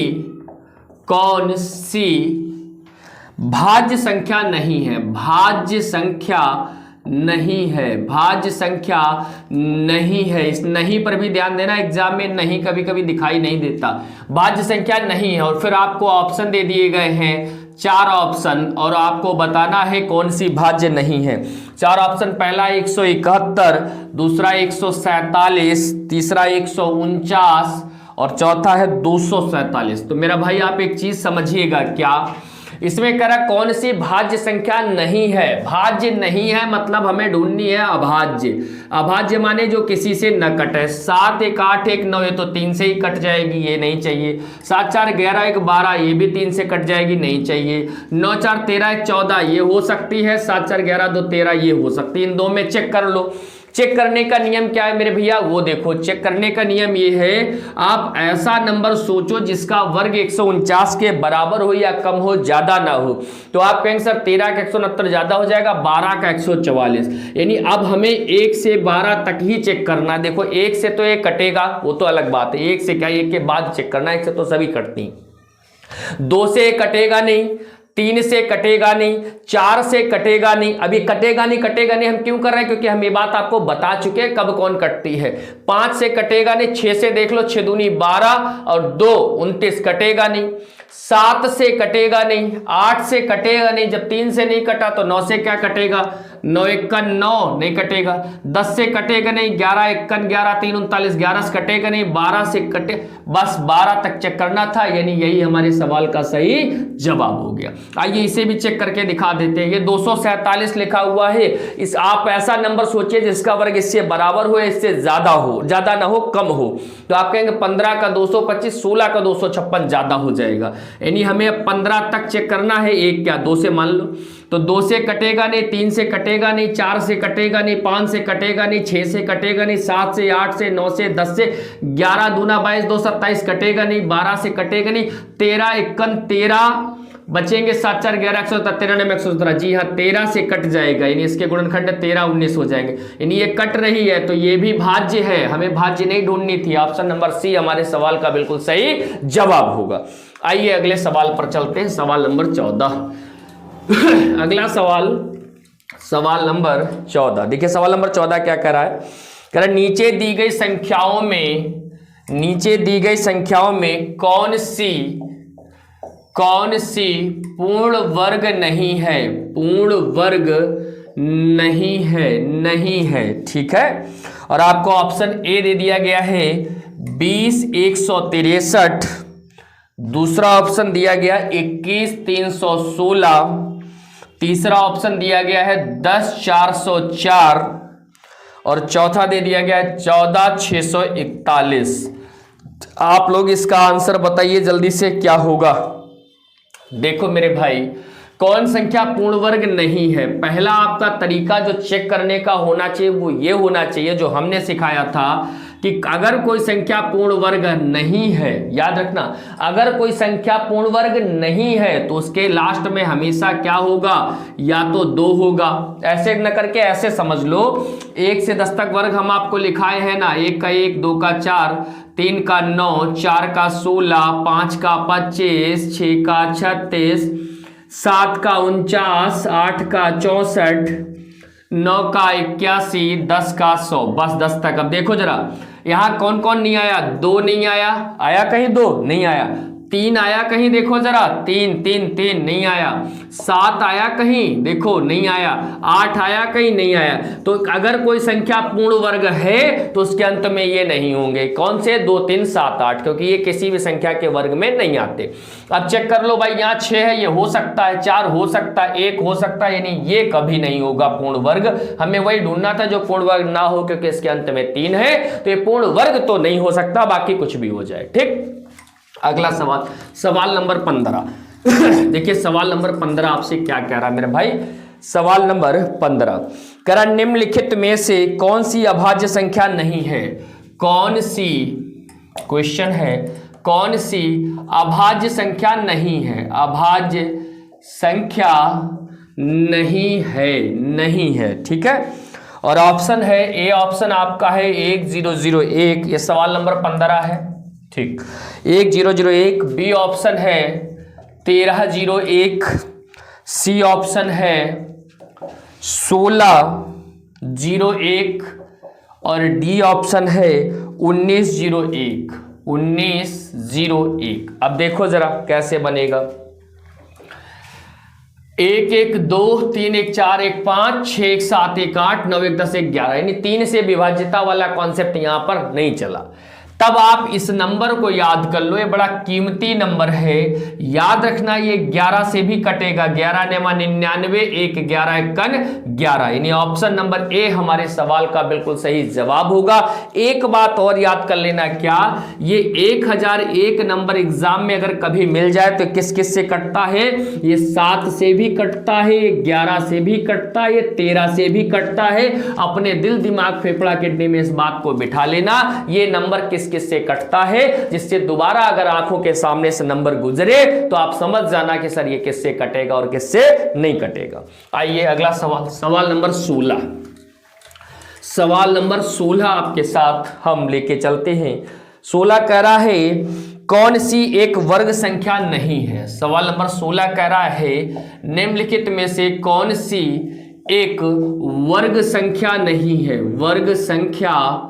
भाज्य संख्या नहीं है? भाज्य संख्या नहीं है, भाज्य संख्या नहीं है। इस नहीं पर भी ध्यान देना, एग्जाम में नहीं कभी कभी दिखाई नहीं देता। भाज्य संख्या नहीं है और फिर आपको ऑप्शन दे दिए गए हैं 4 ऑप्शन, और आपको बताना है कौन सी भाज्य नहीं है। 4 ऑप्शन, पहला 171, दूसरा 147, तीसरा 149 और चौथा है 247। तो मेरा भाई आप एक चीज समझिएगा, क्या इसमें कह रहा कौन सी भाज्य संख्या नहीं है? भाज्य नहीं है मतलब हमें ढूंढनी है अभाज्य। अभाज्य माने जो किसी से न कटे। 7 1 8 1 9, ये तो 3 से ही कट जाएगी, ये नहीं चाहिए। 7 4 11 1 12, ये भी 3 से कट जाएगी, नहीं चाहिए। 9 4 13 1 14, ये हो सकती है। 7 4 11 2 13, ये हो सकती है। इन दो में चेक कर लो। चेक करने का नियम क्या है मेरे भैया? वो देखो, चेक करने का नियम ये है, आप ऐसा नंबर सोचो जिसका वर्ग 149 के बराबर हो या कम हो, ज्यादा ना हो। तो आप कहेंगे सर 13 का 169 ज्यादा हो जाएगा, 12 का 144, यानी अब हमें 1 से 12 तक ही चेक करना। देखो 1 से तो ये कटेगा, वो तो अलग बात है। 1 से क्या, 1 के बाद चेक करना, 1 से तो सभी कटती। 2 से कटेगा नहीं, 3 से कटेगा नहीं, 4 से कटेगा नहीं। अभी कटेगा नहीं हम क्यों कर रहे हैं? क्योंकि हम ये बात आपको बता चुके हैं कब कौन कटती है। 5 से कटेगा नहीं, 6 से देख लो, 6 दूनी 12 और 2 29 कटेगा नहीं। 7 से कटेगा नहीं, 8 से कटेगा नहीं, जब 3 से नहीं कटा तो 9 से क्या कटेगा? 9 1 9 नहीं कटेगा। 10 से कटेगा नहीं, 11 1 11 3 39, 11 से कटेगा नहीं, 12 से कटे, बस 12 तक चेक करना था, यानी यही हमारे सवाल का सही जवाब हो गया। आइए इसे भी चेक करके दिखा देते हैं। ये 247 लिखा हुआ है। इस आप ऐसा नंबर सोचिए जिसका वर्ग इससे बराबर हो, इससे ज्यादा हो, ज्यादा ना हो कम हो। तो आप कहेंगे 15 का 225, 16 का 256 ज्यादा हो जाएगा, यानी हमें 15 तक चेक करना है। 1 क्या 2 से मान लो, तो 2 से कटेगा नहीं, 3 से कटेगा नहीं, 4 से कटेगा नहीं, 5 से कटेगा नहीं, 6 से कटेगा नहीं, 7 से 8 से 9 से 10 से 11 दूना 22 2 27 कटेगा नहीं, 12 से कटेगा नहीं, 13 1 13 बचेंगे, 7 4 11 117 117, जी हाँ 13 से कट जाएगा, यानी इसके गुणनखंड 13 19 हो जाएंगे, यानी ये कट रही है तो ये भी भाज्य है। हमें भाज्य नहीं ढूंढनी थी। ऑप्शन नंबर सी हमारे सवाल का बिल्कुल सही जवाब होगा। आइए अगले सवाल पर चलते हैं, सवाल नंबर 14। अगला सवाल, सवाल नंबर 14। देखिए सवाल नंबर 14 क्या कह रहा है? कह रहा है नीचे दी गई संख्याओं में कौन सी पूर्ण वर्ग नहीं है? पूर्ण वर्ग नहीं है, नहीं है, ठीक है। और आपको ऑप्शन ए दे दिया गया है 20,163, दूसरा ऑप्शन दिया गया 21,316, तीसरा ऑप्शन दिया गया है 10,404 और चौथा दे दिया गया है 14,641। आप लोग इसका आंसर बताइए जल्दी से क्या होगा। देखो मेरे भाई, कौन संख्या पूर्ण वर्ग नहीं है, पहला आपका तरीका जो चेक करने का होना चाहिए वो ये होना चाहिए जो हमने सिखाया था कि अगर कोई संख्या पूर्ण वर्ग नहीं है, याद रखना, अगर कोई संख्या पूर्ण वर्ग नहीं है तो उसके लास्ट में हमेशा क्या होगा, या तो 2 होगा। ऐसे न करके ऐसे समझ लो, 1 से 10 तक वर्ग हम आपको लिखाए हैं ना, 1 का 1, 2 का 4, 3 का 9, 4 का 16, 5 का 25, 6 का 36, 7 का 49, 8 का 64, 9 का 81, 10 का 100, बस 10 तक। अब देखो जरा यहां कौन कौन नहीं आया, 2 नहीं आया, आया कहीं 2 नहीं आया, 3 आया कहीं, देखो जरा 3 3 3 नहीं आया, 7 आया कहीं, देखो नहीं आया, 8 आया कहीं, नहीं आया। तो अगर कोई संख्या पूर्ण वर्ग है तो उसके अंत में ये नहीं होंगे, कौन से, 2 3 7 8, क्योंकि ये किसी भी संख्या के वर्ग में नहीं आते। अब चेक कर लो भाई, यहाँ 6 है, ये हो सकता है, 4 हो सकता है, 1 हो सकता है, यानी ये कभी नहीं होगा पूर्ण वर्ग। हमें वही ढूंढना था जो पूर्ण वर्ग ना हो, क्योंकि इसके अंत में 3 है, तो ये पूर्ण वर्ग तो नहीं हो सकता, बाकी कुछ भी हो जाए, ठीक। अगला सवाल, सवाल नंबर 15। देखिए सवाल नंबर 15 आपसे क्या कह रहा है मेरे भाई। सवाल नंबर 15 कह रहा, निम्नलिखित में से कौन सी अभाज्य संख्या नहीं है, कौन सी, क्वेश्चन है, कौन सी अभाज्य संख्या नहीं है, अभाज्य संख्या नहीं है, नहीं है, ठीक है। और ऑप्शन है ए, ऑप्शन आपका है 1001, ये सवाल नंबर 15 है, ठीक, 1001। बी ऑप्शन है 1301, सी ऑप्शन है 1601 और डी ऑप्शन है 1901, 1901। अब देखो जरा कैसे बनेगा, 1 1 2 3 1 4 1 5 6 1 7 1 8 9 1 10 1 11, यानी 3 से विभाज्यता वाला कॉन्सेप्ट यहां पर नहीं चला। तब आप इस नंबर को याद कर लो, ये बड़ा कीमती नंबर है, याद रखना ये 11 से भी कटेगा, 11 ने 99, 1 11 1 11, यानी ऑप्शन नंबर ए हमारे सवाल का बिल्कुल सही जवाब होगा। एक बात और याद कर लेना, क्या ये 1001 नंबर एग्जाम में अगर कभी मिल जाए तो किस किस से कटता है, ये 7 से भी कटता है, 11 से भी कटता है, 13 से भी कटता है। अपने दिल दिमाग फेफड़ा किडनी में इस बात को बिठा लेना, ये नंबर किस से कटता है, जिससे दोबारा अगर आंखों के सामने से नंबर गुजरे तो आप समझ जाना कि सर ये किससे कटेगा और किससे नहीं कटेगा। आइए अगला सवाल, सवाल नंबर 16। सवाल नंबर 16 आपके साथ हम लेके चलते हैं। 16 कह रहा है कौन सी एक वर्ग संख्या नहीं है। सवाल नंबर 16 कह रहा है निम्नलिखित में से कौन सी एक वर्ग संख्या नहीं है, वर्ग संख्या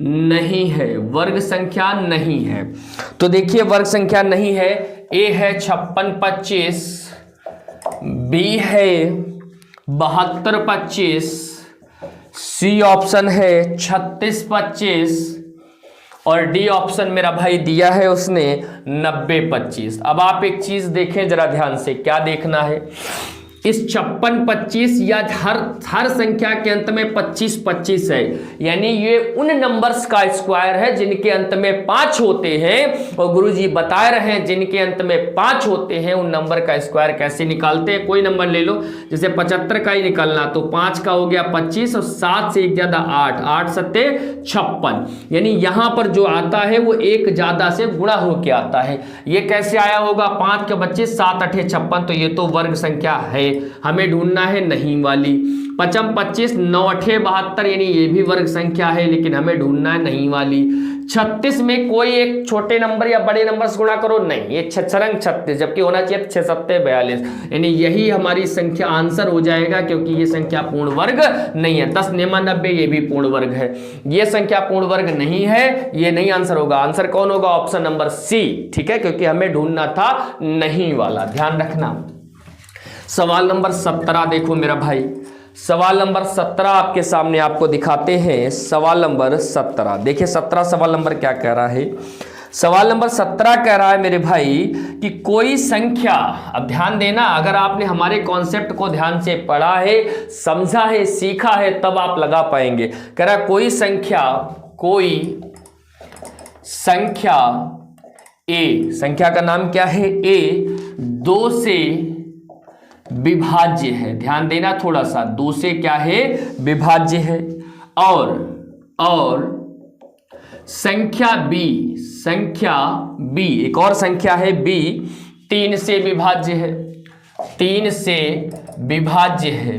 नहीं है, वर्ग संख्या नहीं है। तो देखिए वर्ग संख्या नहीं है, ए है 56 25, बी है 72 25, सी ऑप्शन है 36 25 और डी ऑप्शन मेरा भाई दिया है उसने 90 25। अब आप एक चीज देखें जरा ध्यान से, क्या देखना है, इस 56 25 या हर संख्या के अंत में 25 25 है, यानी ये उन नंबर्स का स्क्वायर है जिनके अंत में 5 होते हैं। और गुरुजी बता रहे हैं जिनके अंत में 5 होते हैं उन नंबर का स्क्वायर कैसे निकालते हैं। कोई नंबर ले लो, जैसे 75 का ही निकालना, तो 5 का हो गया 25 और 7 से 1 ज्यादा 8, 8 सत्ते 56, यानी यहां पर जो आता है वो 1 ज्यादा से गुणा होके आता है। ये कैसे आया होगा, 5 के 25 7 8 56, तो ये तो वर्ग संख्या है, हमें ढूंढना है नहीं वाली। 55 25 9 8 72, यानी ये भी वर्ग संख्या है, लेकिन हमें ढूंढना है नहीं वाली। 36 में कोई एक छोटे नंबर या बड़े नंबर से गुणा करो, नहीं, ये 6 रंग 36, जबकि होना चाहिए 6 7 42, यानी यही हमारी संख्या आंसर हो जाएगा, क्योंकि ये संख्या पूर्ण वर्ग नहीं है। 10 9 90, ये भी पूर्ण वर्ग है, ये संख्या पूर्ण वर्ग नहीं है, ये नहीं आंसर होगा। आंसर कौन होगा, ऑप्शन नंबर सी, ठीक है, क्योंकि हमें ढूंढना था नहीं वाला, ध्यान रखना। सवाल नंबर 17 देखो मेरा भाई, सवाल नंबर 17 आपके सामने आपको दिखाते हैं। सवाल नंबर 17 देखिए, 17 सवाल नंबर क्या कह रहा है। सवाल नंबर 17 कह रहा है मेरे भाई कि कोई संख्या, अब ध्यान देना, अगर आपने हमारे कॉन्सेप्ट को ध्यान से पढ़ा है, समझा है, सीखा है, तब आप लगा पाएंगे। कह रहा कोई संख्या ए, संख्या का नाम क्या है ए, 2 से विभाज्य है। ध्यान देना थोड़ा सा, 2 से क्या है, विभाज्य है। और संख्या बी, एक और संख्या है बी, 3 से विभाज्य है। 3 से विभाज्य है,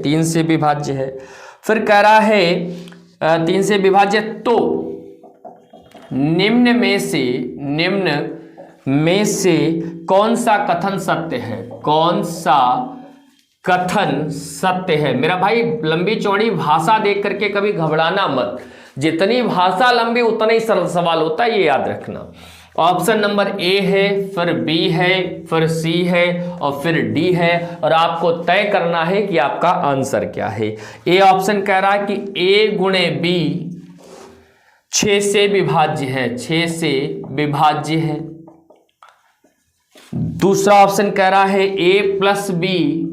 3 से विभाज्य है। फिर कह रहा है 3 से विभाज्य, तो निम्न में से कौन सा कथन सत्य है, कौन सा कथन सत्य है। मेरा भाई लंबी चौड़ी भाषा देख करके कभी घबराना मत, जितनी भाषा लंबी उतना ही सरल सवाल होता है, ये याद रखना। ऑप्शन नंबर ए है, फिर बी है, फिर सी है और फिर डी है, और आपको तय करना है कि आपका आंसर क्या है। ए ऑप्शन कह रहा है कि ए गुणे बी 6 से विभाज्य है, 6 से विभाज्य है। दूसरा ऑप्शन कह रहा है ए प्लस बी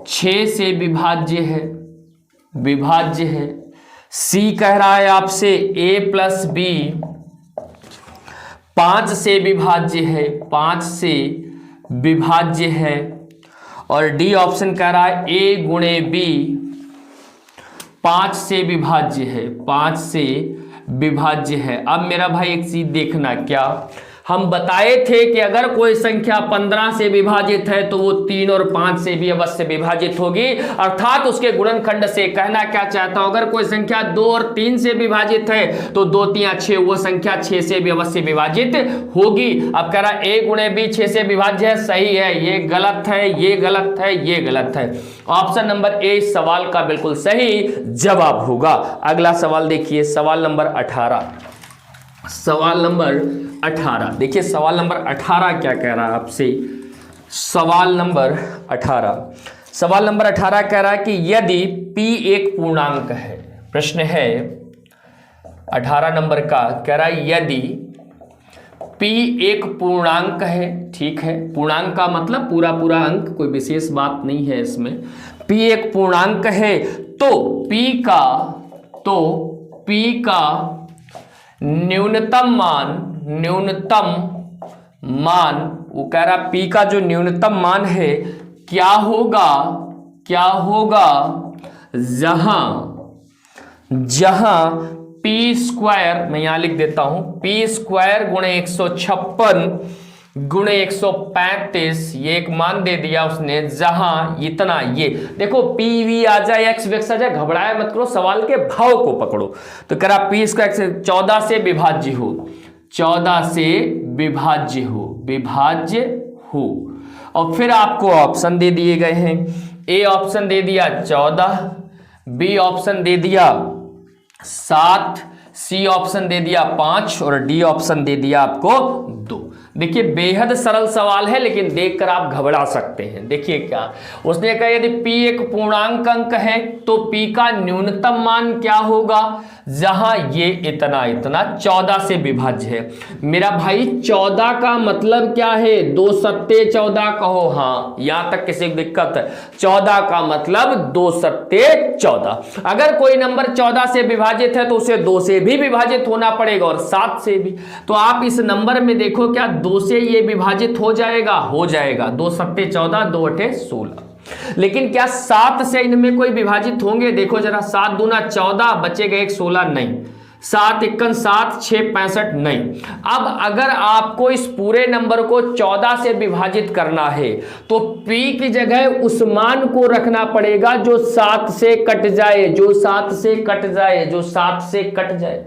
6 से विभाज्य है। सी कह रहा है आपसे ए प्लस बी 5 से विभाज्य है, 5 से विभाज्य है। और डी ऑप्शन कह रहा है ए गुणे बी 5 से विभाज्य है, 5 से विभाज्य है। अब मेरा भाई एक चीज देखना, क्या हम बताए थे कि अगर कोई संख्या 15 से विभाजित है तो वो 3 और 5 से भी अवश्य विभाजित होगी, अर्थात उसके गुणनखंड से। कहना क्या चाहता हूं, अगर कोई संख्या 2 और 3 से विभाजित है तो 2 3 6, वो संख्या 6 से भी अवश्य विभाजित होगी। अब कह रहा ए गुणे बी 6 से विभाज्य है, सही है, ये गलत है, ये गलत है, ये गलत है। ऑप्शन नंबर ए सवाल का बिल्कुल सही जवाब होगा। अगला सवाल देखिए, सवाल नंबर 18। सवाल नंबर 18 देखिए, सवाल नंबर 18 क्या कह रहा है आपसे। सवाल नंबर 18 कह रहा है कि यदि p एक पूर्णांक है, प्रश्न है 18 नंबर का, कह रहा है यदि p एक पूर्णांक है, ठीक है, पूर्णांक का मतलब पूरा अंक, कोई विशेष बात नहीं है इसमें। p एक पूर्णांक है तो p का न्यूनतम मान, वो कह रहा p का जो न्यूनतम मान है क्या होगा, जहां p स्क्वायर, मैं यहां लिख देता हूं, p स्क्वायर गुणे 156 गुणे 135, ये एक मान दे दिया उसने, जहां इतना, ये देखो p v आ जाए, x वेक्स आ जाए, घबराया मत करो, सवाल के भाव को पकड़ो। तो कह रहा p स्क्वायर 14 से विभाज्य हो, 14 से विभाज्य हो। और फिर आपको ऑप्शन दे दिए गए हैं, ए ऑप्शन दे दिया 14, बी ऑप्शन दे दिया 7, सी ऑप्शन दे दिया 5 और डी ऑप्शन दे दिया आपको 2। देखिए बेहद सरल सवाल है, लेकिन देखकर आप घबरा सकते हैं। देखिए क्या उसने कहा, यदि p एक पूर्णांक अंक है तो p का न्यूनतम मान क्या होगा, जहां ये इतना 14 से विभाज्य है। मेरा भाई 14 का मतलब क्या है, 2 सत्ते 14 कहो, हाँ यहां तक किसी को दिक्कत है। 14 का मतलब 2 सत्ते 14। अगर कोई नंबर 14 से विभाजित है तो उसे 2 से भी विभाजित होना पड़ेगा और 7 से भी। तो आप इस नंबर में देखो, क्या 2 से ये विभाजित हो जाएगा, 2 सत्ते 14, 2 अठे 16। लेकिन क्या 7 से इनमें कोई विभाजित होंगे, देखो जरा, 7 दूना 14, बचेगा 1 16, नहीं। 7 1 7, 6 65, नहीं। अब अगर आपको इस पूरे नंबर को 14 से विभाजित करना है तो p की जगह उस मान को रखना पड़ेगा जो 7 से कट जाए, जो 7 से कट जाए।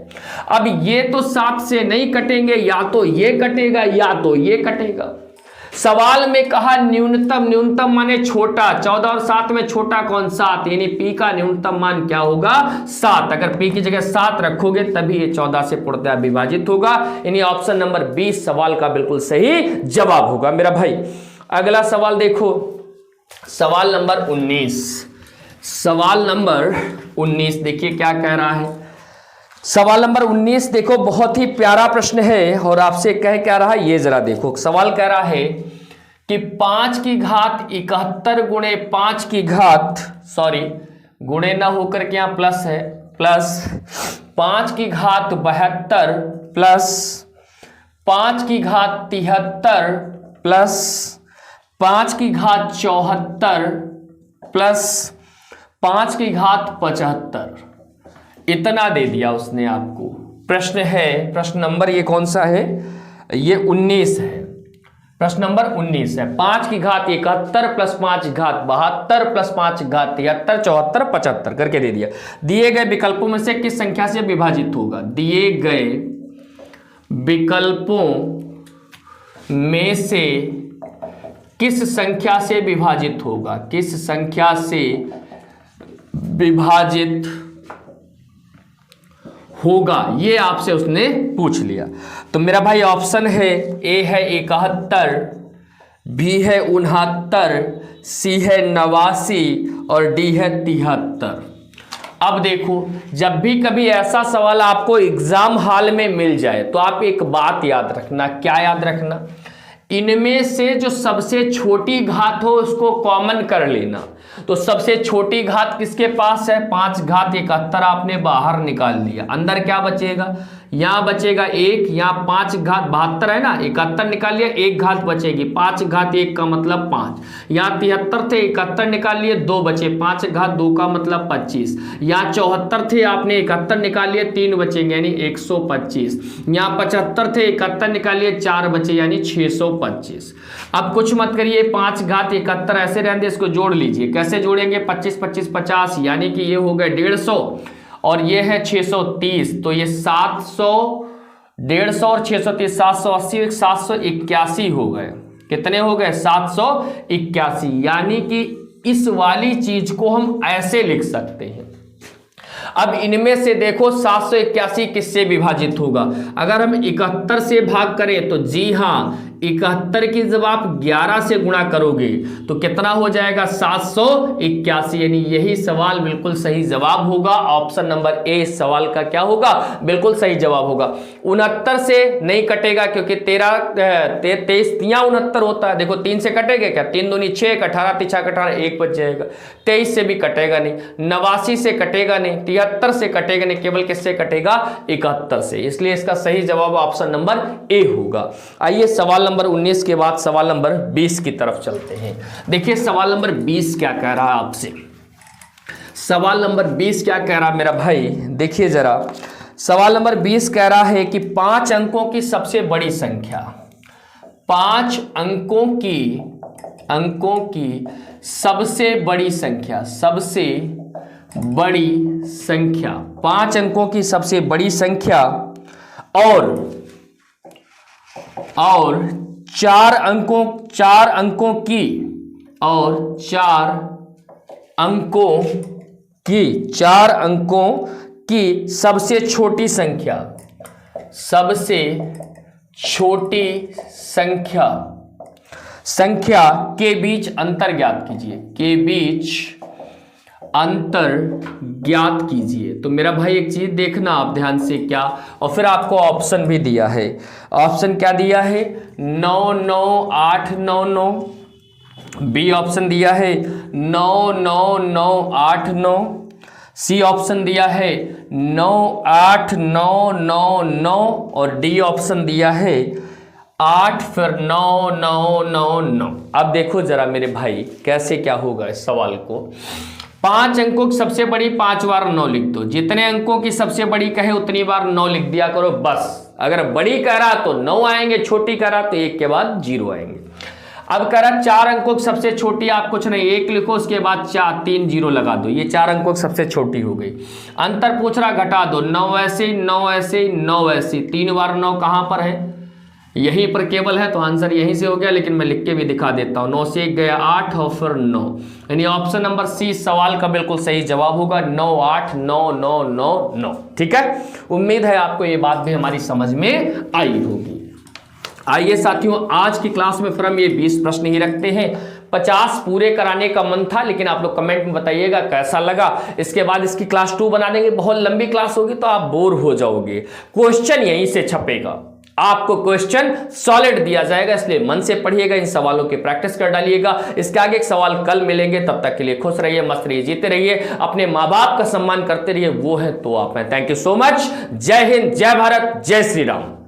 अब ये तो 7 से नहीं कटेंगे, या तो ये कटेगा या तो ये कटेगा। सवाल में कहा न्यूनतम माने छोटा, 14 और 7 में छोटा कौन, 7, यानी p का न्यूनतम मान क्या होगा, 7। अगर p की जगह 7 रखोगे तभी ये 14 से पूर्णतः विभाजित होगा, यानी ऑप्शन नंबर 20 सवाल का बिल्कुल सही जवाब होगा मेरा भाई। अगला सवाल देखो, सवाल नंबर 19, सवाल नंबर 19 देखिए क्या कह रहा है। सवाल नंबर 19 देखो, बहुत ही प्यारा प्रश्न है और आपसे कह क्या रहा है, ये जरा देखो। सवाल कह रहा है कि 5 की घात 71 गुणे 5 की घात, सॉरी गुणे ना होकर के यहां प्लस है, प्लस 5 की घात 72 प्लस 5 की घात 73 प्लस 5 की घात 74 प्लस 5 की घात 75, इतना दे दिया उसने आपको। प्रश्न है, प्रश्न नंबर ये कौन सा है, ये 19 है, प्रश्न नंबर 19 है। 5 की घात 71 प्लस 5 की घात 72 प्लस 5 की घात 73 74 75 करके दे दिया। दिए गए विकल्पों में से किस संख्या से विभाजित होगा, दिए गए विकल्पों में से किस संख्या से विभाजित होगा, किस संख्या से विभाजित होगा, ये आपसे उसने पूछ लिया। तो मेरा भाई ऑप्शन है, ए है 71, बी है 69, सी है 89 और डी है 73। अब देखो, जब भी कभी ऐसा सवाल आपको एग्जाम हॉल में मिल जाए तो आप एक बात याद रखना, क्या याद रखना, इनमें से जो सबसे छोटी घात हो उसको कॉमन कर लेना। तो सबसे छोटी घात किसके पास है, 5 घात 71 आपने बाहर निकाल लिया, अंदर क्या बचेगा, यहां बचेगा 1, यहां 5 घात 72 है ना, 71 निकाल लिया, 1 घात बचेगी, 5 घात 1 का मतलब 5, यहां 73 थे 71 निकाल लिए, 2 बचे, 5 घात 2 का मतलब 25, यहां 74 थे आपने 71 निकाल लिए, 3 बचेंगे यानी 125, यहां 75 थे 71 निकाल लिए, 4 बचे यानी 625। अब कुछ मत करिए, 5 घात 71 ऐसे रहने, इसको जोड़ लीजिए, कैसे जोड़ेंगे, 25 25 50 यानी कि ये हो गए 150 और ये है 630, तो ये 700, 150 और 630 780 781 हो गए। कितने हो गए, 781, यानी कि इस वाली चीज को हम ऐसे लिख सकते हैं। अब इनमें से देखो 781 किससे विभाजित होगा, अगर हम 71 से भाग करें तो जी हां 71 की जब आप 11 से गुणा करोगे तो कितना हो जाएगा, 781, यानी यही सवाल बिल्कुल सही जवाब होगा। ऑप्शन नंबर ए सवाल का क्या होगा, बिल्कुल सही जवाब होगा। 69 से नहीं कटेगा क्योंकि 23 69 होता है, देखो 3 से कटेगा क्या, 3 दूनी 6, 18 3 18 1 बच जाएगा, 23 से भी कटेगा नहीं, 89 से कटेगा नहीं, 73 से कटेगा नहीं, केवल किससे कटेगा, 71 से, इसलिए इसका सही जवाब ऑप्शन नंबर ए होगा। आइए सवाल नंबर 19 के बाद सवाल नंबर 20 की तरफ चलते हैं। देखिए सवाल नंबर 20 क्या कह रहा है आपसे, सवाल नंबर 20 क्या कह रहा है मेरा भाई, देखिए जरा। सवाल नंबर 20 कह रहा है कि 5 अंकों की सबसे बड़ी संख्या, 5 अंकों की सबसे बड़ी संख्या, सबसे बड़ी संख्या, 5 अंकों की सबसे बड़ी संख्या और 4 अंकों की और 4 अंकों की सबसे छोटी संख्या, सबसे छोटी संख्या के बीच अंतर ज्ञात कीजिए, के बीच अंतर ज्ञात कीजिए। तो मेरा भाई एक चीज देखना आप ध्यान से, क्या, और फिर आपको ऑप्शन भी दिया है। ऑप्शन क्या दिया है, 9 9 8 9 9, बी ऑप्शन दिया है 9 9 9 8 9, सी ऑप्शन दिया है 9 8 9 9 9 और डी ऑप्शन दिया है 8 फिर 9 9 9 9। अब देखो जरा मेरे भाई कैसे क्या होगा इस सवाल को। 5 अंकों की सबसे बड़ी 5 बार 9 लिख दो, जितने अंकों की सबसे बड़ी कहे उतनी बार 9 लिख दिया करो बस। अगर बड़ी कह रहा तो 9 आएंगे, छोटी कह रहा तो 1 के बाद 0 आएंगे। अब कह रहा 4 अंकों की सबसे छोटी, आप कुछ नहीं 1 लिखो, उसके बाद 3 0 लगा दो, ये 4 अंकों की सबसे छोटी हो गई। अंतर पूछ रहा घटा दो, 9 ऐसे 9 ऐसे 9 ऐसे, 3 बार 9 कहां पर है, यहीं पर केवल है, तो आंसर यहीं से हो गया। लेकिन मैं लिख के भी दिखा देता हूं, 9 से 1 गया 8 और फिर 9, यानी ऑप्शन नंबर सी सवाल का बिल्कुल सही जवाब होगा, 9 8 9 9 9 9। ठीक है, उम्मीद है आपको ये बात भी हमारी समझ में आई होगी। आइए साथियों, आज की क्लास में फिर हम ये 20 प्रश्न ही रखते हैं। 50 पूरे कराने का मन था, लेकिन आप लोग कमेंट में बताइएगा कैसा लगा। इसके बाद इसकी क्लास 2 बना देंगे, बहुत लंबी क्लास होगी तो आप बोर हो जाओगे। क्वेश्चन यहीं से छपेगा, आपको क्वेश्चन सॉलिड दिया जाएगा, इसलिए मन से पढ़िएगा, इन सवालों की प्रैक्टिस कर डालिएगा। इसके आगे एक सवाल कल मिलेंगे, तब तक के लिए खुश रहिए, मस्त रहिए, जीते रहिए, अपने माँ बाप का सम्मान करते रहिए, वो है तो आप हैं। Thank you so much. जय हिंद, जय भारत, जय श्री राम।